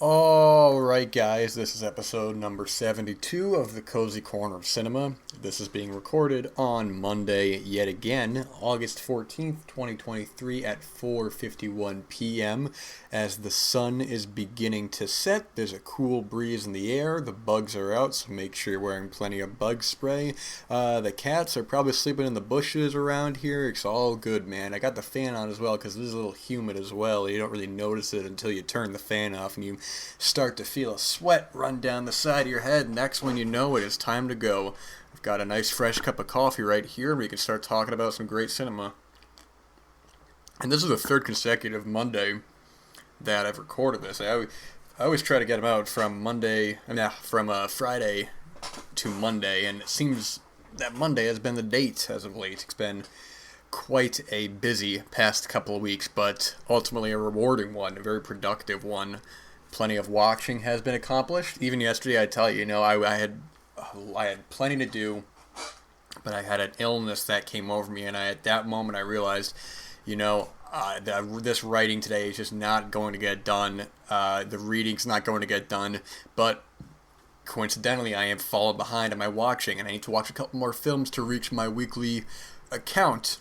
Alright, guys, this is episode number 72 of the Cozy Corner of Cinema. This is being recorded on Monday, yet again, August 14th, 2023, at 4:51 p.m. As the sun is beginning to set, there's a cool breeze in the air, the bugs are out, so make sure you're wearing plenty of bug spray. The cats are probably sleeping in the bushes around here. It's all good, man. I got the fan on as well because it is a little humid as well. You don't really notice it until you turn the fan off and you start to feel a sweat run down the side of your head, and that's when you know it is time to go. I've got a nice fresh cup of coffee right here, and we can start talking about some great cinema. And this is the third consecutive Monday that I've recorded this. I always try to get them out from Friday to Monday, and it seems that Monday has been the date as of late. It's been quite a busy past couple of weeks, but ultimately a rewarding one, a very productive one. Plenty of watching has been accomplished. Even yesterday, I tell you, I had plenty to do, but I had an illness that came over me, and at that moment I realized, this writing today is just not going to get done. The reading's not going to get done, but coincidentally, I am falling behind on my watching, and I need to watch a couple more films to reach my account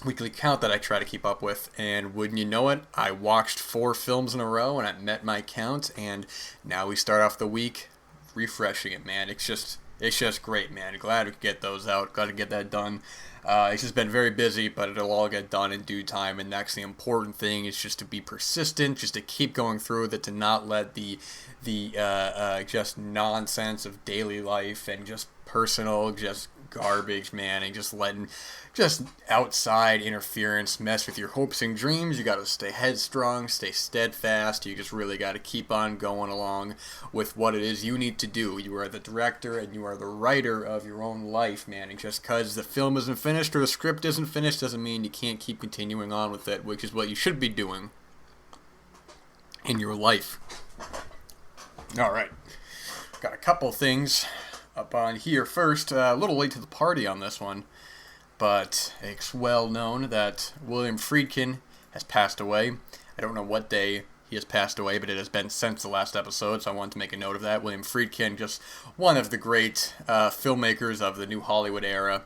weekly count that I try to keep up with, and wouldn't you know it, I watched 4 films in a row and I met my count, and now we start off the week refreshing it, man. It's just great, man. Glad we could get those out. Glad to get that done. It's just been very busy, but it'll all get done in due time, and that's the important thing, is just to be persistent, just to keep going through with it, to not let the just nonsense of daily life and just personal just garbage, man, and just outside interference mess with your hopes and dreams. You gotta stay headstrong, stay steadfast. You just really gotta keep on going along with what it is you need to do. You are the director and you are the writer of your own life, man. And just because the film isn't finished or the script isn't finished doesn't mean you can't keep continuing on with it, which is what you should be doing in your life. Alright, got a couple things up on here. First, a little late to the party on this one, but it's well known that William Friedkin has passed away. I don't know what day he has passed away, but it has been since the last episode, so I wanted to make a note of that. William Friedkin, just one of the great filmmakers of the New Hollywood era,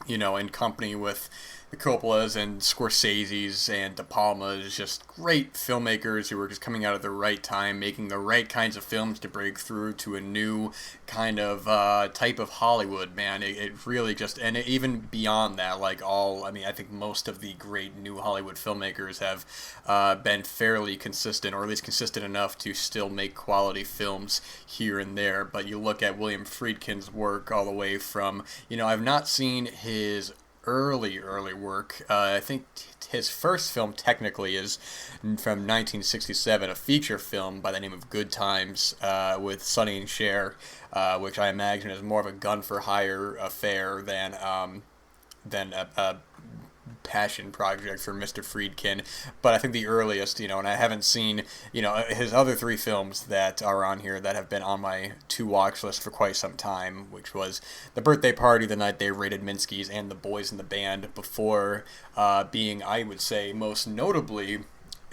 in company with the Coppolas and Scorsese's and De Palma's, just great filmmakers who were just coming out at the right time, making the right kinds of films to break through to a new kind of type of Hollywood, man. It really just, and even beyond that, I think most of the great new Hollywood filmmakers have been fairly consistent, or at least consistent enough to still make quality films here and there. But you look at William Friedkin's work all the way from, I've not seen his early work. I think his first film technically is from 1967, a feature film by the name of Good Times, with Sonny and Cher, which I imagine is more of a gun for hire affair than a passion project for Mr. Friedkin. But I think the earliest, and I haven't seen, his other 3 films that are on here that have been on my to-watch list for quite some time, which was The Birthday Party, The Night They Raided Minsky's, and The Boys in the Band, before being, I would say, most notably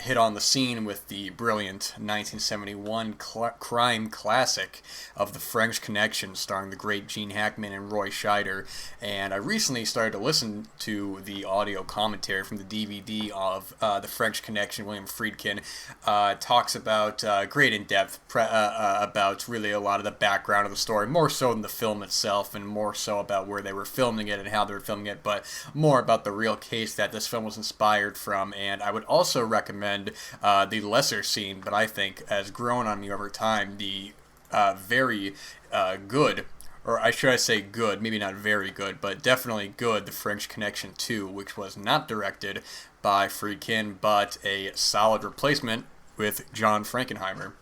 hit on the scene with the brilliant 1971 crime classic of The French Connection, starring the great Gene Hackman and Roy Scheider. And I recently started to listen to the audio commentary from the DVD of The French Connection. William Friedkin talks about great in depth about really a lot of the background of the story, more so than the film itself, and more so about where they were filming it and how they were filming it, but more about the real case that this film was inspired from. And I would also recommend the lesser seen, but I think has grown on me over time, the very good, or should I say good, maybe not very good, but definitely good, The French Connection 2, which was not directed by Friedkin, but a solid replacement with John Frankenheimer.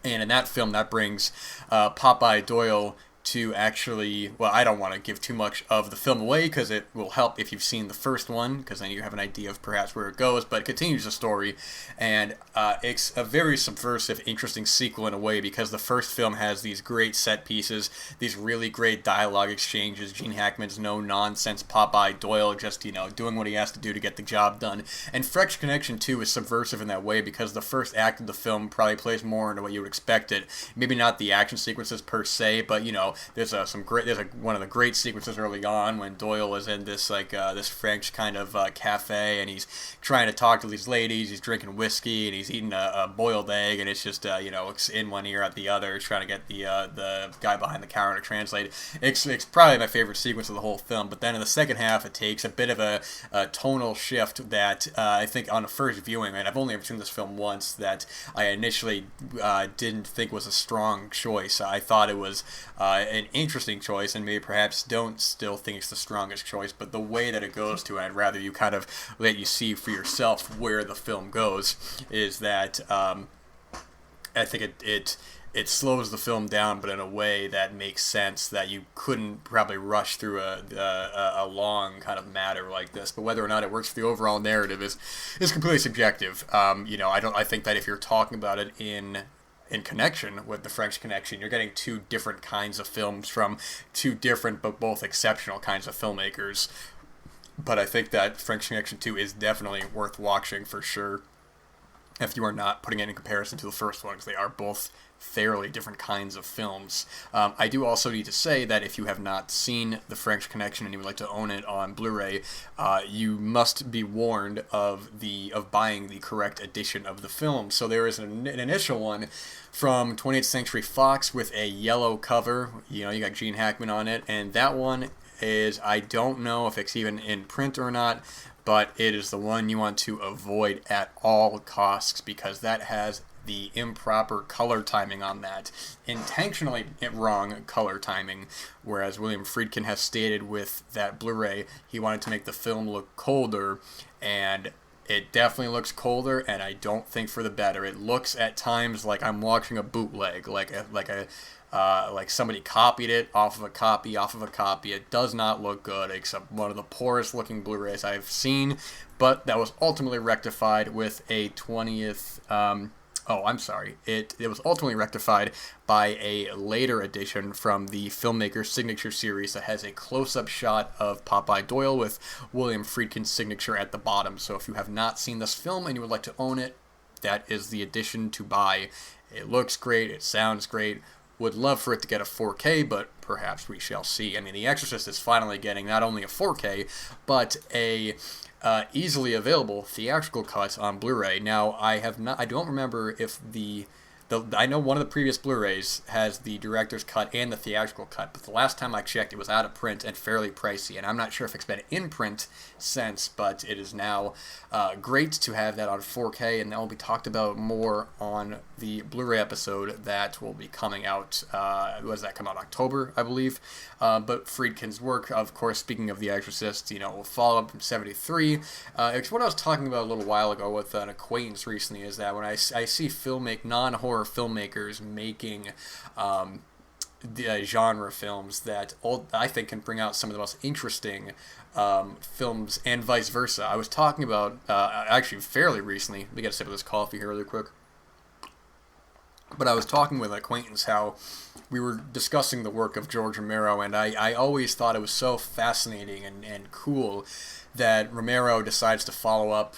And in that film, that brings Popeye Doyle to actually, well, I don't want to give too much of the film away because it will help if you've seen the first one, because then you have an idea of perhaps where it goes, but it continues the story, and it's a very subversive, interesting sequel in a way, because the first film has these great set pieces, these really great dialogue exchanges, Gene Hackman's no-nonsense Popeye Doyle just, doing what he has to do to get the job done, and French Connection 2 is subversive in that way, because the first act of the film probably plays more into what you would expect it, maybe not the action sequences per se, but, there's one of the great sequences early on when Doyle is in this this French kind of cafe, and he's trying to talk to these ladies. He's drinking whiskey and he's eating a boiled egg, and it's just it's in one ear out the other, trying to get the guy behind the counter to translate. It's probably my favorite sequence of the whole film. But then in the second half, it takes a bit of a tonal shift that I think on a first viewing, and I've only ever seen this film once, that I initially didn't think was a strong choice. I thought it was an interesting choice, and maybe perhaps don't still think it's the strongest choice, but the way that it goes to, I'd rather you kind of let you see for yourself where the film goes, is that I think it slows the film down, but in a way that makes sense, that you couldn't probably rush through a long kind of matter like this. But whether or not it works for the overall narrative is completely subjective. I think that if you're talking about it in connection with the French Connection, you're getting two different kinds of films from two different but both exceptional kinds of filmmakers. But I think that French Connection 2 is definitely worth watching for sure, if you are not putting it in comparison to the first one, because they are both fairly different kinds of films. I do also need to say that if you have not seen The French Connection and you would like to own it on Blu-ray, you must be warned of buying the correct edition of the film. So there is an initial one from 20th Century Fox with a yellow cover. You got Gene Hackman on it, and that one is, I don't know if it's even in print or not, but it is the one you want to avoid at all costs, because that has the improper color timing on that. Intentionally wrong color timing, whereas William Friedkin has stated with that Blu-ray he wanted to make the film look colder, and it definitely looks colder, and I don't think for the better. It looks at times like I'm watching a bootleg, like somebody copied it off of a copy. It does not look good. It's one of the poorest looking Blu-rays I've seen, but that was ultimately rectified with a 20th. It was ultimately rectified by a later edition from the Filmmakers Signature series that has a close-up shot of Popeye Doyle with William Friedkin's signature at the bottom. So if you have not seen this film and you would like to own it, that is the edition to buy. It looks great. It sounds great. Would love for it to get a 4K, but perhaps we shall see. I mean, The Exorcist is finally getting not only a 4K, but a easily available theatrical cut on Blu-ray. Now, I don't remember if I know one of the previous Blu-rays has the director's cut and the theatrical cut, but the last time I checked, it was out of print and fairly pricey, and I'm not sure if it's been in print since, but it is now great to have that on 4K, and that will be talked about more on the Blu-ray episode that will be coming out, does that come out October, I believe, but Friedkin's work, of course, speaking of The Exorcist, will follow up from 73. It's what I was talking about a little while ago with an acquaintance recently, is that when I see non-horror filmmakers making the genre films that I think can bring out some of the most interesting films, and vice versa. I was talking about, actually fairly recently, let me get a sip of this coffee here really quick, but I was talking with an acquaintance how we were discussing the work of George Romero, and I always thought it was so fascinating and cool that Romero decides to follow up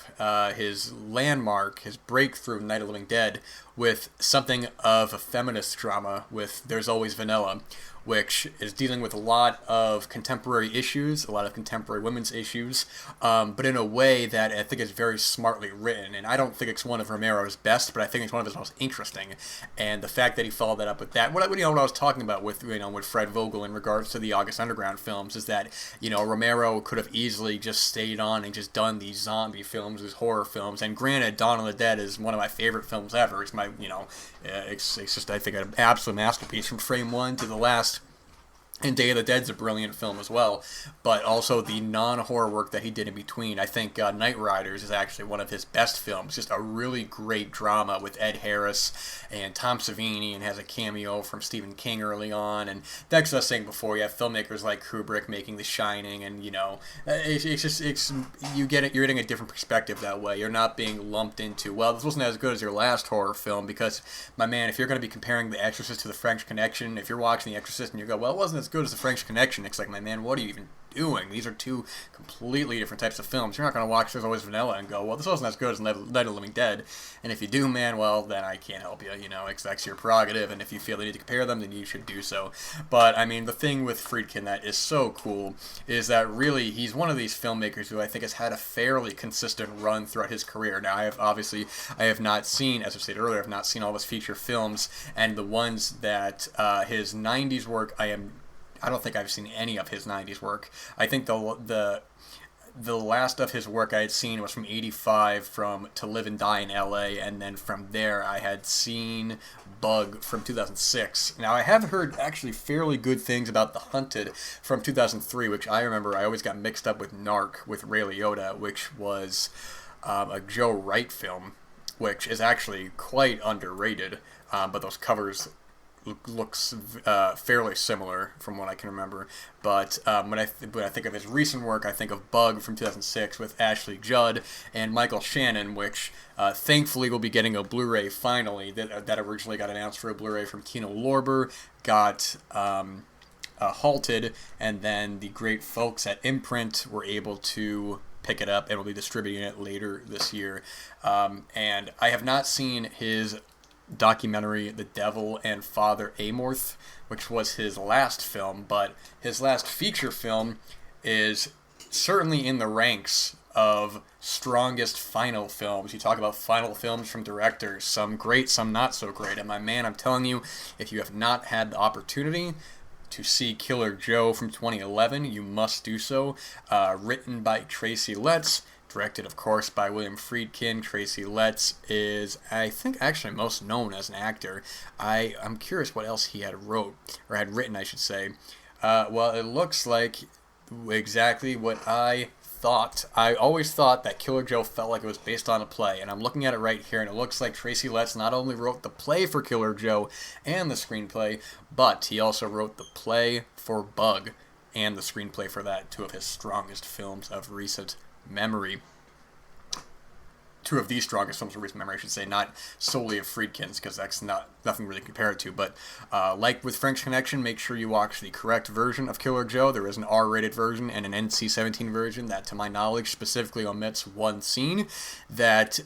his landmark, his breakthrough Night of the Living Dead, with something of a feminist drama with There's Always Vanilla, which is dealing with a lot of contemporary issues, a lot of contemporary women's issues, but in a way that I think is very smartly written. And I don't think it's one of Romero's best, but I think it's one of his most interesting. And the fact that he followed that up with that, what I was talking about with Fred Vogel in regards to the August Underground films, is that Romero could have easily just stayed on and just done these zombie films, these horror films. And granted, Dawn of the Dead is one of my favorite films ever. It's my it's just, I think, an absolute masterpiece from frame one to the last And Day of the Dead's a brilliant film as well, but also the non-horror work that he did in between. I think Night Riders is actually one of his best films. Just a really great drama with Ed Harris and Tom Savini, and has a cameo from Stephen King early on. And that's what I was saying before. You have filmmakers like Kubrick making The Shining, and it's you get it. You're getting a different perspective that way. You're not being lumped into, well, this wasn't as good as your last horror film, because, my man, if you're going to be comparing The Exorcist to The French Connection, if you're watching The Exorcist and you go, well, it wasn't as good as The French Connection, it's like, my man, what are you even doing? These are two completely different types of films. You're not going to watch There's Always Vanilla and go, well, this wasn't as good as Night of the Living Dead. And if you do, man, well, then I can't help you. That's your prerogative, and if you feel the need to compare them, then you should do so. But, I mean, the thing with Friedkin that is so cool is that really he's one of these filmmakers who I think has had a fairly consistent run throughout his career. Now, I have not seen, as I said earlier, I've not seen all of his feature films, and the ones that his 90s work, I don't think I've seen any of his 90s work. I think the last of his work I had seen was from 85, from To Live and Die in L.A., and then from there I had seen Bug from 2006. Now, I have heard actually fairly good things about The Hunted from 2003, which I remember I always got mixed up with Narc with Ray Liotta, which was a Joe Wright film, which is actually quite underrated, but those covers looks fairly similar from what I can remember. But when I think of his recent work, I think of Bug from 2006 with Ashley Judd and Michael Shannon, which thankfully will be getting a Blu-ray finally. That originally got announced for a Blu-ray from Kino Lorber, got halted, and then the great folks at Imprint were able to pick it up and will be distributing it later this year. And I have not seen his documentary The Devil and Father Amorth, which was his last film, but his last feature film is certainly in the ranks of strongest final films. You talk about final films from directors, some great, some not so great, and my man, I'm telling you, if you have not had the opportunity to see Killer Joe from 2011, you must do so. Written by Tracy Letts, directed, of course, by William Friedkin. Tracy Letts is, I think, actually most known as an actor. I'm curious what else he had written, I should say. Well, it looks like exactly what I thought. I always thought that Killer Joe felt like it was based on a play, and I'm looking at it right here, and it looks like Tracy Letts not only wrote the play for Killer Joe and the screenplay, but he also wrote the play for Bug and the screenplay for that, two of his strongest films of recent memory. Two of the strongest films of recent memory, I should say, not solely of Friedkin's, because that's nothing really compared to. But like with French Connection, make sure you watch the correct version of Killer Joe. There is an R-rated version and an NC-17 version that, to my knowledge, specifically omits one scene that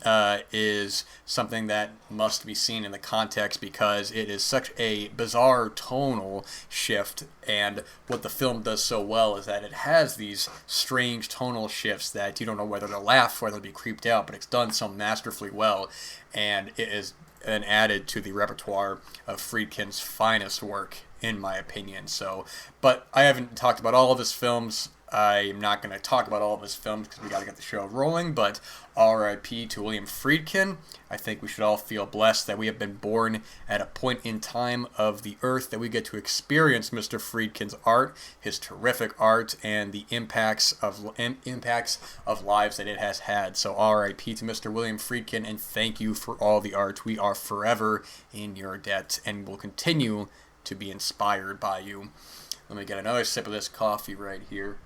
is something that must be seen in the context, because it is such a bizarre tonal shift. And what the film does so well is that it has these strange tonal shifts that you don't know whether to laugh, whether to be creeped out, but it's done so masterfully well, and it is an added to the repertoire of Friedkin's finest work, in my opinion. So, but I haven't talked about all of his films. I'm not going to talk about all of his films because we got to get the show rolling, but R.I.P. to William Friedkin. I think we should all feel blessed that we have been born at a point in time of the earth that we get to experience Mr. Friedkin's art, his terrific art, and the impacts of lives that it has had. So R.I.P. to Mr. William Friedkin, and thank you for all the art. We are forever in your debt, and will continue to be inspired by you. Let me get another sip of this coffee right here.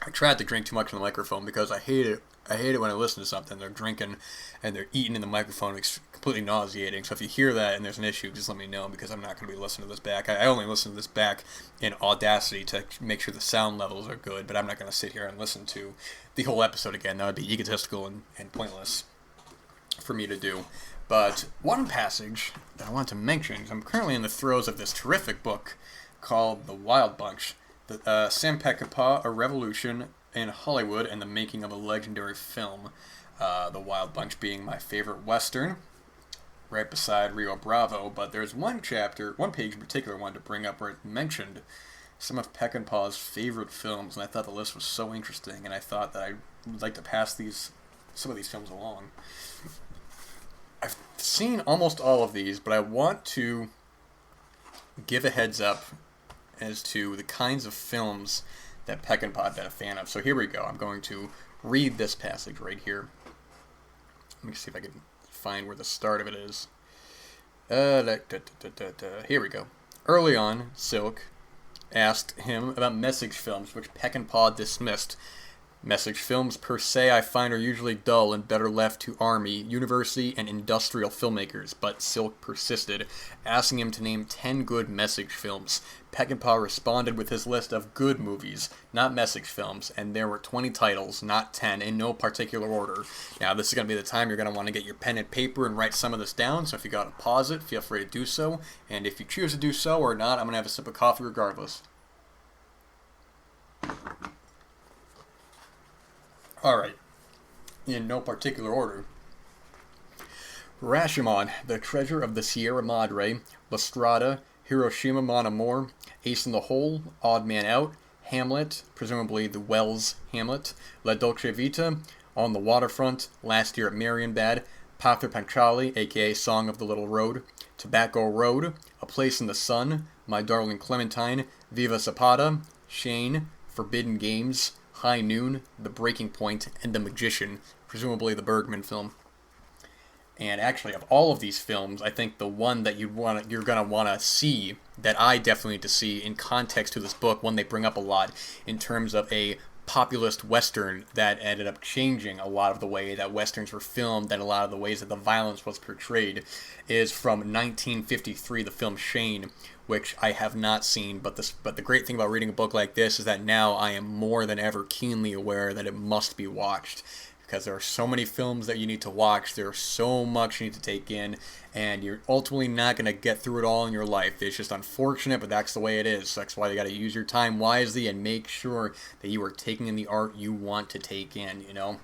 I try not to drink too much in the microphone because I hate it. I hate it when I listen to something. They're drinking and they're eating in the microphone. It's completely nauseating. So if you hear that and there's an issue, just let me know, because I'm not going to be listening to this back. I only listen to this back in Audacity to make sure the sound levels are good, but I'm not going to sit here and listen to the whole episode again. That would be egotistical and pointless for me to do. But one passage that I want to mention is I'm currently in the throes of this terrific book called The Wild Bunch. Sam Peckinpah, A Revolution in Hollywood and the Making of a Legendary Film. The Wild Bunch being my favorite Western, right beside Rio Bravo. But there's one page in particular I wanted to bring up where it mentioned some of Peckinpah's favorite films, and I thought the list was so interesting, and I thought that I would like to pass some of these films along. I've seen almost all of these, but I want to give a heads up as to the kinds of films that Peckinpah had been a fan of. So here we go. I'm going to read this passage right here. Let me see if I can find where the start of it is. Here we go. Early on, Silk asked him about message films, which Peckinpah dismissed. Message films per se I find are usually dull and better left to army, university, and industrial filmmakers, but Silk persisted, asking him to name 10 good message films. Peckinpah responded with his list of good movies, not message films, and there were 20 titles, not 10, in no particular order. Now, this is going to be the time you're going to want to get your pen and paper and write some of this down, so if you got to pause it, feel free to do so, and if you choose to do so or not, I'm going to have a sip of coffee regardless. Alright, in no particular order. Rashomon, The Treasure of the Sierra Madre, La Strada, Hiroshima Mon Amour, Ace in the Hole, Odd Man Out, Hamlet, presumably the Wells Hamlet, La Dolce Vita, On the Waterfront, Last Year at Marienbad, Pather Panchali, aka Song of the Little Road, Tobacco Road, A Place in the Sun, My Darling Clementine, Viva Zapata, Shane, Forbidden Games, High Noon, The Breaking Point, and The Magician, presumably the Bergman film. And actually, of all of these films, I think the one that you're gonna want to see, that I definitely need to see in context to this book, one they bring up a lot in terms of a populist Western that ended up changing a lot of the way that Westerns were filmed and a lot of the ways that the violence was portrayed, is from 1953, the film Shane, which I have not seen, but the great thing about reading a book like this is that now I am more than ever keenly aware that it must be watched, because there are so many films that you need to watch, there's so much you need to take in, and you're ultimately not going to get through it all in your life. It's just unfortunate, but that's the way it is. That's why you got to use your time wisely and make sure that you are taking in the art you want to take in, you know?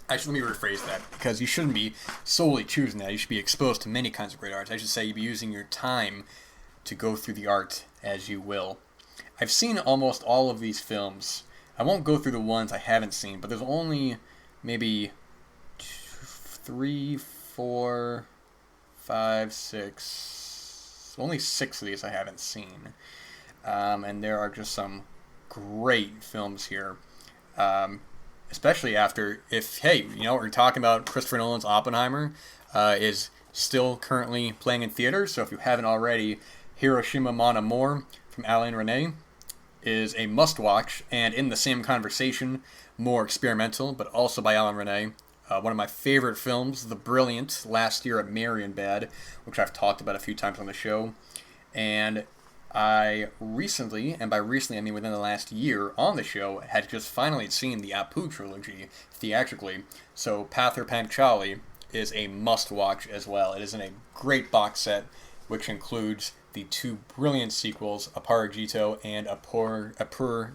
Actually, let me rephrase that, because you shouldn't be solely choosing that. You should be exposed to many kinds of great art. I should say you'd be using your time to go through the art as you will. I've seen almost all of these films. I won't go through the ones I haven't seen, but there's only maybe 3, 4, 5, 6. Only 6 of these I haven't seen. And there are just some great films here. Especially after, we're talking about Christopher Nolan's Oppenheimer, is still currently playing in theaters. So if you haven't already, Hiroshima Mon Amour from Alain Resnais is a must-watch, and in the same conversation, more experimental, but also by Alain Resnais. One of my favorite films, the brilliant Last Year at Marienbad, which I've talked about a few times on the show. And I recently, and by recently I mean within the last year on the show, had just finally seen the Apu trilogy theatrically. So Pather Panchali is a must-watch as well. It is in a great box set, which includes the 2 brilliant sequels, Aparajito and Apur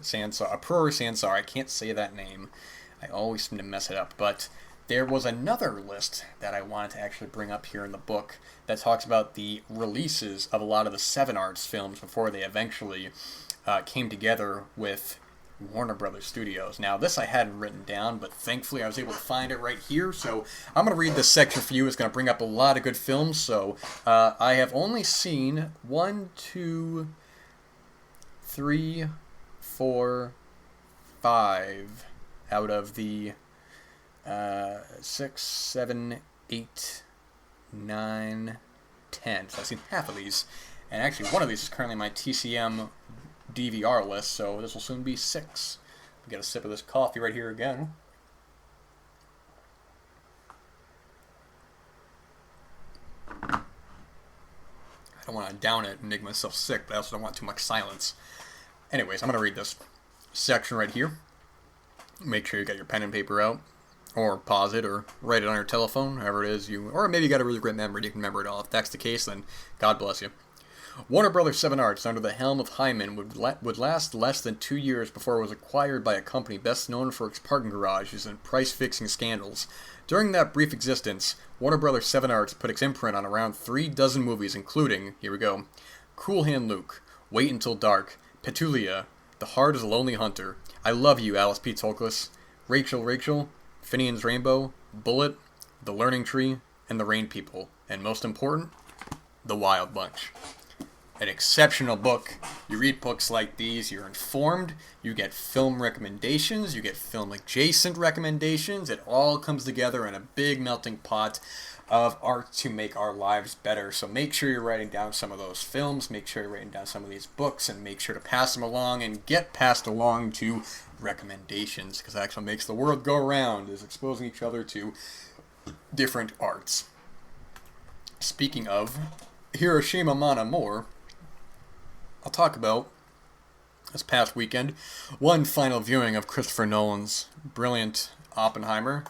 Sansar. I can't say that name. I always seem to mess it up. But there was another list that I wanted to actually bring up here in the book that talks about the releases of a lot of the Seven Arts films before they eventually came together with Warner Brothers Studios. Now, this I hadn't written down, but thankfully I was able to find it right here, so I'm going to read this section for you. It's going to bring up a lot of good films, so I have only seen 1, 2, 3, 4, 5 out of the 6, 7, 8, 9, 10. So I've seen half of these, and actually one of these is currently my TCM DVR list, so this will soon be 6. Get a sip of this coffee right here again. I don't want to down it and make myself sick, but I also don't want too much silence. Anyways, I'm going to read this section right here. Make sure you got your pen and paper out, or pause it, or write it on your telephone, however it is or maybe you got a really great memory, you can remember it all. If that's the case, then God bless you. Warner Brothers Seven Arts, under the helm of Hyman, would last less than 2 years before it was acquired by a company best known for its parking garages and price-fixing scandals. During that brief existence, Warner Brothers Seven Arts put its imprint on around 3 dozen movies, including, here we go, Cool Hand Luke, Wait Until Dark, Petulia, The Heart is a Lonely Hunter, I Love You, Alice P. Toklas, Rachel, Finian's Rainbow, Bullet, The Learning Tree, and The Rain People, and most important, The Wild Bunch. an exceptional book. You read books like these, you're informed, you get film recommendations, you get film adjacent recommendations. It all comes together in a big melting pot of art to make our lives better. So make sure you're writing down some of those films, make sure you're writing down some of these books, and make sure to pass them along and get passed along to recommendations, because that actually makes the world go round, is exposing each other to different arts. Speaking of Hiroshima Mon Amour, I'll talk about this past weekend one final viewing of Christopher Nolan's brilliant Oppenheimer,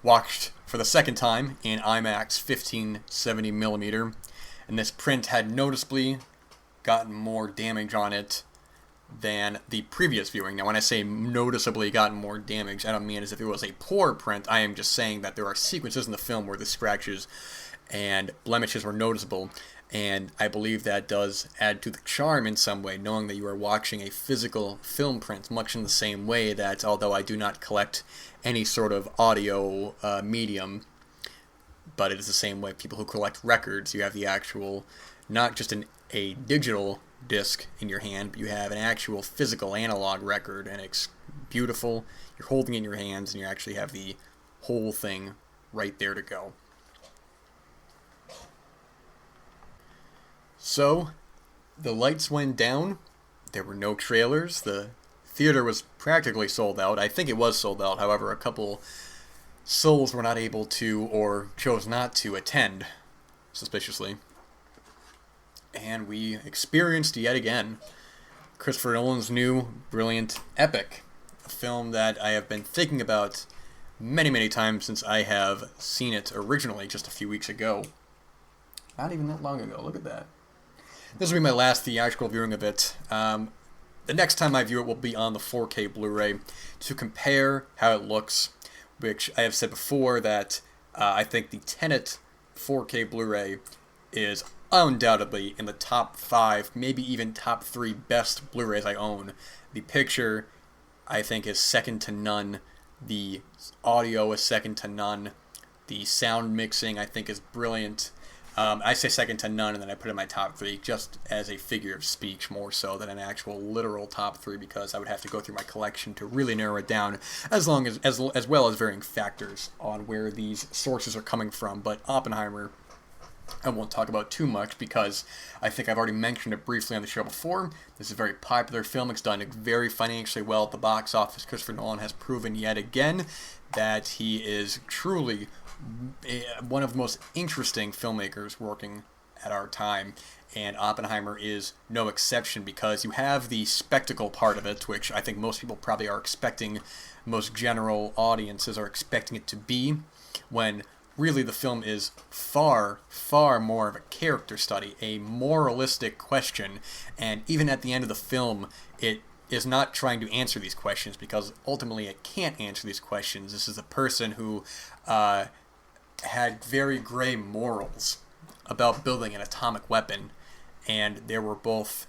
watched for the second time in IMAX 1570mm, and this print had noticeably gotten more damage on it than the previous viewing. Now, when I say noticeably gotten more damage, I don't mean as if it was a poor print. I am just saying that there are sequences in the film where the scratches and blemishes were noticeable, and I believe that does add to the charm in some way, knowing that you are watching a physical film print, much in the same way that, although I do not collect any sort of audio medium, but it is the same way people who collect records, you have the actual, not just a digital disc in your hand, but you have an actual physical analog record, and it's beautiful. You're holding it in your hands, and you actually have the whole thing right there to go. So, the lights went down. There were no trailers. The theater was practically sold out. I think it was sold out. However, a couple souls were not able to, or chose not to, attend, suspiciously. And we experienced yet again Christopher Nolan's new brilliant epic, a film that I have been thinking about many, many times since I have seen it originally just a few weeks ago. Not even that long ago. Look at that. This will be my last theatrical viewing of it. The next time I view it will be on the 4K Blu-ray to compare how it looks, which I have said before that I think the Tenet 4K Blu-ray is undoubtedly in the top 5, maybe even top 3 best Blu-rays I own. The picture, I think, is second to none. The audio is second to none. The sound mixing, I think, is brilliant. I say second to none, and then I put it in my top 3 just as a figure of speech more so than an actual literal top 3, because I would have to go through my collection to really narrow it down, as well as varying factors on where these sources are coming from. But Oppenheimer, I won't talk about too much because I think I've already mentioned it briefly on the show before. This is a very popular film. It's done very financially well at the box office. Christopher Nolan has proven yet again that he is truly one of the most interesting filmmakers working at our time, and Oppenheimer is no exception, because you have the spectacle part of it, which I think most people probably are expecting, most general audiences are expecting it to be, when really the film is far, far more of a character study, a moralistic question, and even at the end of the film, it is not trying to answer these questions, because ultimately it can't answer these questions. This is a person who had very gray morals about building an atomic weapon, and there were both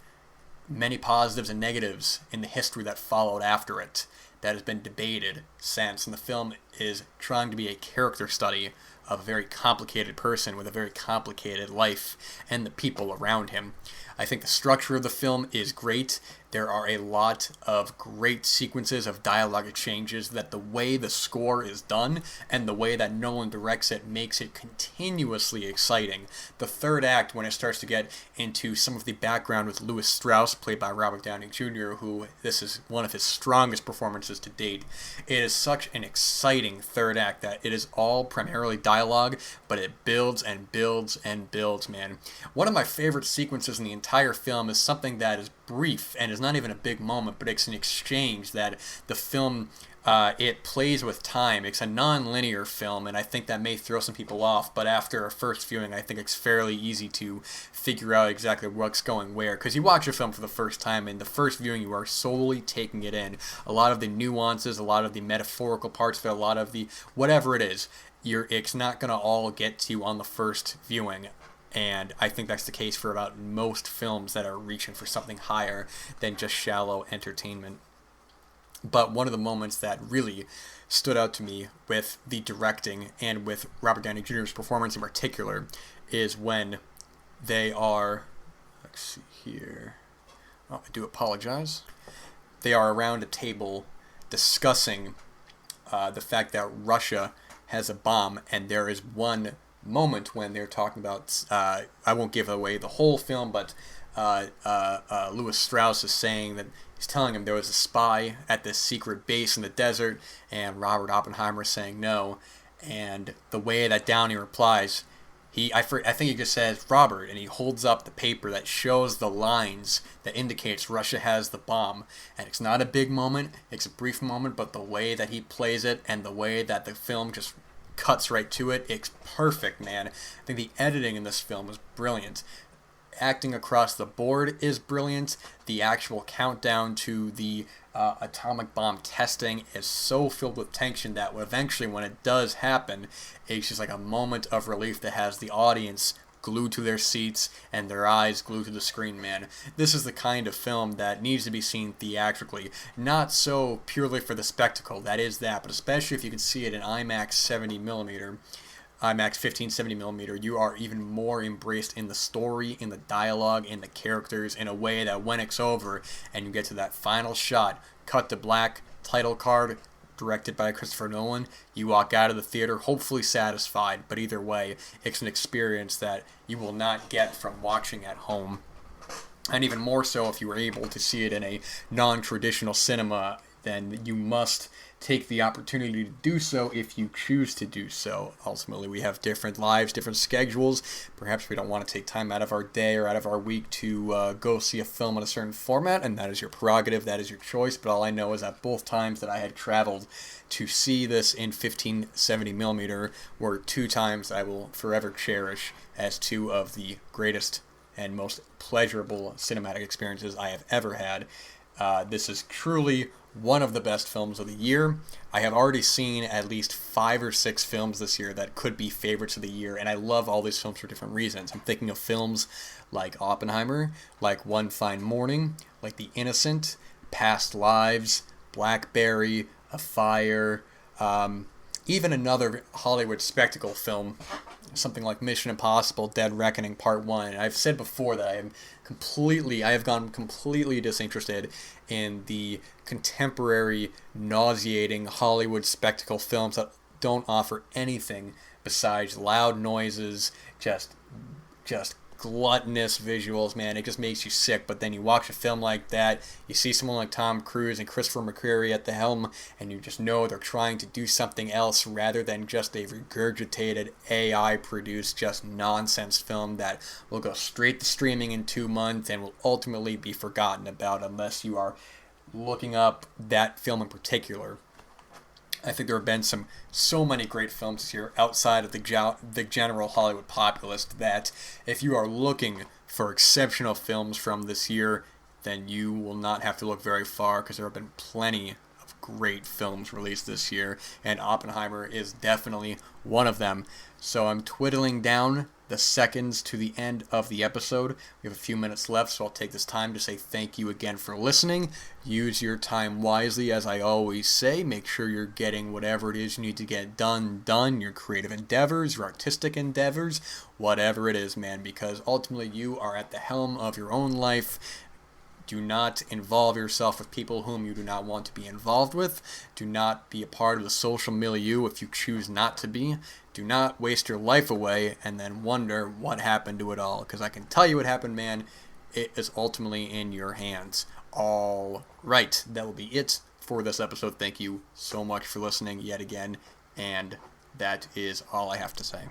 many positives and negatives in the history that followed after it that has been debated since, and the film is trying to be a character study of a very complicated person with a very complicated life and the people around him. I think the structure of the film is great. There are a lot of great sequences of dialogue exchanges, that the way the score is done and the way that Nolan directs it makes it continuously exciting. The third act, when it starts to get into some of the background with Lewis Strauss, played by Robert Downey Jr., who this is one of his strongest performances to date, it is such an exciting third act that it is all primarily dialogue, but it builds and builds and builds, man. One of my favorite sequences in the entire film is something that is brief and is not even a big moment, but it's an exchange that the film it plays with time. It's a non-linear film, and I think that may throw some people off, but after a first viewing, I think it's fairly easy to figure out exactly what's going where, because you watch a film for the first time, and the first viewing you are solely taking it in. A lot of the nuances, a lot of the metaphorical parts of it, a lot of the whatever it is, it's not going to all get to you on the first viewing. And I think that's the case for about most films that are reaching for something higher than just shallow entertainment. But one of the moments that really stood out to me with the directing and with Robert Downey Jr.'s performance in particular is when they are Let's see here. Oh, I do apologize. They are around a table discussing the fact that Russia has a bomb, and there is one moment when they're talking about, I won't give away the whole film, but Lewis Strauss is saying that he's telling him there was a spy at this secret base in the desert, and Robert Oppenheimer is saying no, and the way that Downey replies, I think he just says Robert, and he holds up the paper that shows the lines that indicates Russia has the bomb. And it's not a big moment, it's a brief moment, but the way that he plays it and the way that the film just cuts right to it, it's perfect, man. I think the editing in this film is brilliant. Acting across the board is brilliant. The actual countdown to the atomic bomb testing is so filled with tension that eventually when it does happen, it's just like a moment of relief that has the audience glued to their seats and their eyes glued to the screen, man. This is the kind of film that needs to be seen theatrically. Not so purely for the spectacle, that is that, but especially if you can see it in IMAX 70mm. IMAX 1570mm, you are even more embraced in the story, in the dialogue, in the characters, in a way that when it's over and you get to that final shot, cut to black, title card, directed by Christopher Nolan, you walk out of the theater hopefully satisfied, but either way, it's an experience that you will not get from watching at home. And even more so if you were able to see it in a non-traditional cinema, then you must take the opportunity to do so if you choose to do so. Ultimately, we have different lives, different schedules. Perhaps we don't want to take time out of our day or out of our week to go see a film in a certain format, and that is your prerogative, that is your choice. But all I know is that both times that I had traveled to see this in 1570mm were two times I will forever cherish as two of the greatest and most pleasurable cinematic experiences I have ever had. This is truly one of the best films of the year. I have already seen at least 5 or 6 films this year that could be favorites of the year, and I love all these films for different reasons. I'm thinking of films like Oppenheimer, like One Fine Morning, like The Innocent, Past Lives, Blackberry, A Fire, even another Hollywood spectacle film, something like Mission Impossible: Dead Reckoning Part 1. And I've said before that I have gone completely disinterested in the contemporary, nauseating Hollywood spectacle films that don't offer anything besides loud noises, just gluttonous visuals, man. It just makes you sick. But then you watch a film like that, you see someone like Tom Cruise and Christopher McQuarrie at the helm, and you just know they're trying to do something else rather than just a regurgitated AI-produced just nonsense film that will go straight to streaming in 2 months and will ultimately be forgotten about unless you are looking up that film in particular. I think there have been so many great films this year outside of the general Hollywood populace that if you are looking for exceptional films from this year, then you will not have to look very far, because there have been plenty of great films released this year, and Oppenheimer is definitely one of them. So I'm twiddling down the seconds to the end of the episode. We have a few minutes left, so I'll take this time to say thank you again for listening. Use your time wisely, as I always say. Make sure you're getting whatever it is you need to get done, your creative endeavors, your artistic endeavors, whatever it is, man, because ultimately you are at the helm of your own life. Do not involve yourself with people whom you do not want to be involved with. Do not be a part of the social milieu if you choose not to be. Do not waste your life away and then wonder what happened to it all. Because I can tell you what happened, man. It is ultimately in your hands. All right, that will be it for this episode. Thank you so much for listening yet again. And that is all I have to say.